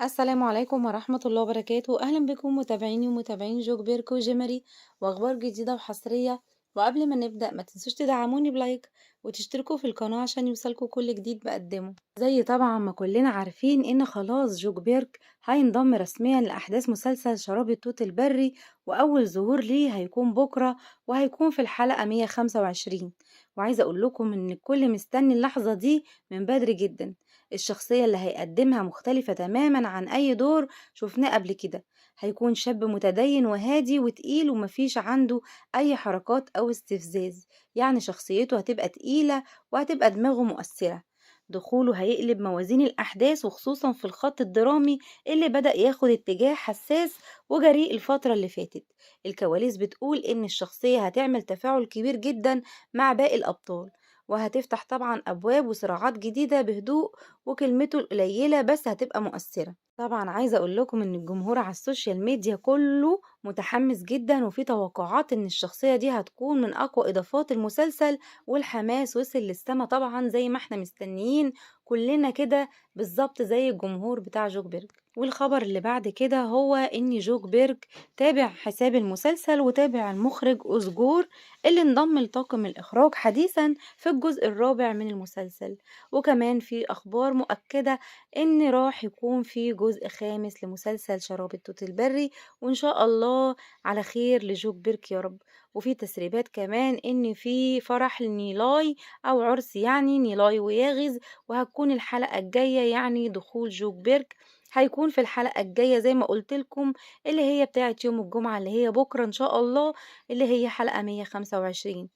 السلام عليكم ورحمة الله وبركاته، أهلا بكم متابعيني ومتابعين جوك بيركو وجيمري وأخبار جديدة وحصرية. وقبل ما نبدأ ما تنسوش تدعموني بلايك وتشتركوا في القناة عشان يوصلكوا كل جديد بقدمه. زي طبعا ما كلنا عارفين إن خلاص جوك بيرك هينضم رسميا لأحداث مسلسل شراب التوت البري، وأول ظهور ليه هيكون بكرة وهيكون في الحلقة 125. وعايزة أقول لكم إن الكل مستني اللحظة دي من بدري جدا. الشخصية اللي هيقدمها مختلفة تماما عن أي دور شفناه قبل كده. هيكون شاب متدين وهادي وتقيل ومفيش عنده أي حركات أو استفزاز، يعني شخصيته هتبقى تقيلة وهتبقى دماغه مؤثرة. دخوله هيقلب موازين الأحداث وخصوصا في الخط الدرامي اللي بدأ ياخد اتجاه حساس وجريء الفترة اللي فاتت. الكواليس بتقول إن الشخصية هتعمل تفاعل كبير جدا مع باقي الأبطال، وهتفتح طبعا أبواب وصراعات جديدة بهدوء، وكلمته القليلة بس هتبقى مؤثرة. طبعا عايزة اقول لكم ان الجمهور على السوشيال ميديا كله متحمس جدا، وفي توقعات ان الشخصية دي هتكون من اقوى اضافات المسلسل، والحماس وصل للسما طبعا زي ما احنا مستنيين كلنا كده، بالظبط زي الجمهور بتاع جوك بيرج. والخبر اللي بعد كده هو ان جوك بيرج تابع حساب المسلسل وتابع المخرج أسجور اللي انضم لطاقم الإخراج حديثا في الجزء الرابع من المسلسل. وكمان في أخبار مؤكدة إن راح يكون في جزء خامس لمسلسل شراب التوت البري، وإن شاء الله على خير لجوك بيرك يا رب. وفي تسريبات كمان إن في فرح لنيلاي أو عرس يعني نيلاي وياغز، وهتكون الحلقة الجاية يعني دخول جوك بيرك هيكون في الحلقة الجاية زي ما قلت لكم، اللي هي بتاعة يوم الجمعة اللي هي بكرة إن شاء الله، اللي هي حلقة 125.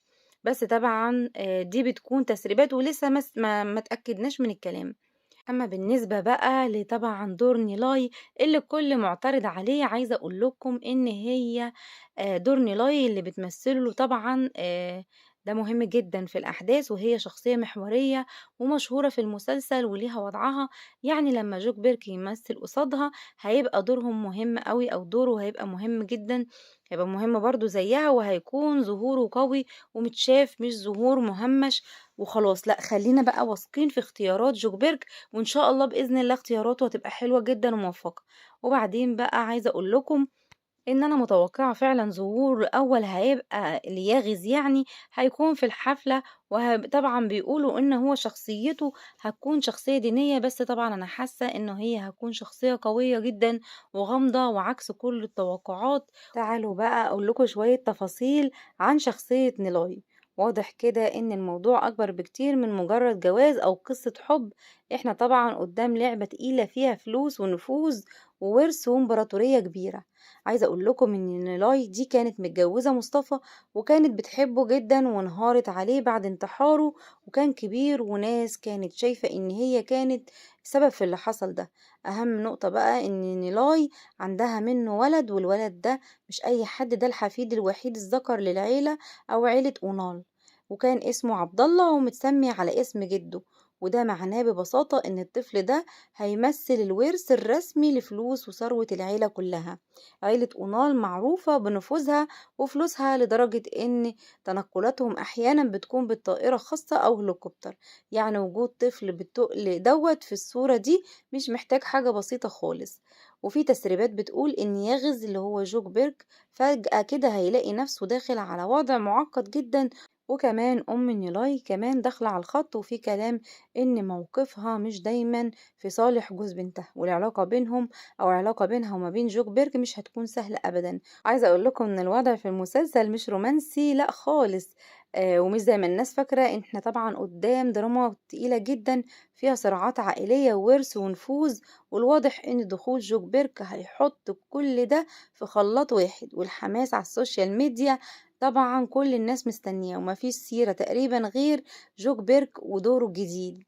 بس طبعا دي بتكون تسريبات ولسه ما تأكدناش من الكلام. أما بالنسبة بقى لطبعًا دور نيلاي اللي الكل معترض عليه، عايزة أقول لكم إن هي دور نيلاي اللي بتمثله له طبعًا ده مهم جدًا في الأحداث، وهي شخصية محورية ومشهورة في المسلسل وليها وضعها، يعني لمّا جوك بيرك يمثل قصادها هيبقى دورهم مهم أوي، أو دوره هيبقى مهم جدًا، هيبقى مهم برضه زيها، وهيكون ظهوره قوي ومتشاف مش ظهور مهمش وخلاص. لأ، خلّينا بقى واثقين في اختيارات جوك بيرك، وإن شاء الله بإذن الله اختياراته هتبقى حلوة جدًا وموفقة. وبعدين بقى عايزة أقول لكم إن أنا متوقعة فعلًا ظهور أول هيبقى لياغز يعني، هيكون في الحفلة، طبعًا بيقولوا إن هو شخصيته هتكون شخصية دينية، بس طبعًا أنا حاسة إنه هي هتكون شخصية قوية جدًا وغامضة وعكس كل التوقعات. تعالوا بقى أقول لكم شوية تفاصيل عن شخصية نيلاي. واضح كده إن الموضوع أكبر بكتير من مجرد جواز أو قصة حب، إحنا طبعًا قدام لعبة تقيلة فيها فلوس ونفوذ وورث وإمبراطورية كبيرة. عايزة أقول لكم إن نيلاي دي كانت متجوزة مصطفى، وكانت بتحبه جدا وانهارت عليه بعد انتحاره، وكان كبير وناس كانت شايفة إن هي كانت سبب في اللي حصل ده. أهم نقطة بقى إن نيلاي عندها منه ولد، والولد ده مش أي حد، ده الحفيد الوحيد الذكر للعيلة أو عيلة أونال، وكان اسمه عبد الله ومتسمي على اسم جده. وده معناه ببساطة إن الطفل ده هيمثل الورث الرسمي لفلوس وثروة العيلة كلها. عيلة أونال معروفة بنفوذها وفلوسها لدرجة إن تنقلاتهم أحيانا بتكون بالطائرة خاصة أو هليكوبتر، يعني وجود طفل بالتقل دوت في الصورة دي مش محتاج حاجة بسيطة خالص. وفي تسريبات بتقول إن ياغز اللي هو جوك بيرك فجأة كده هيلاقي نفسه داخل على وضع معقد جدا، وكمان أم نيلاي كمان داخلة على الخط، وفي كلام إن موقفها مش دايما في صالح جوز بنتها، والعلاقة بينهم أو علاقة بينها وما بين جوك بيرك مش هتكون سهلة أبدا. عايزة أقول لكم إن الوضع في المسلسل مش رومانسي لأ خالص، ومش زي ما الناس فاكرة. احنا طبعا قدام دراما تقيلة جدا فيها صراعات عائلية وورث ونفوذ، والواضح إن دخول جوك بيرك هيحط كل ده في خلاط واحد. والحماس على السوشيال ميديا طبعا كل الناس مستنية، ومفيش سيرة تقريبا غير جوك بيرك ودوره الجديد.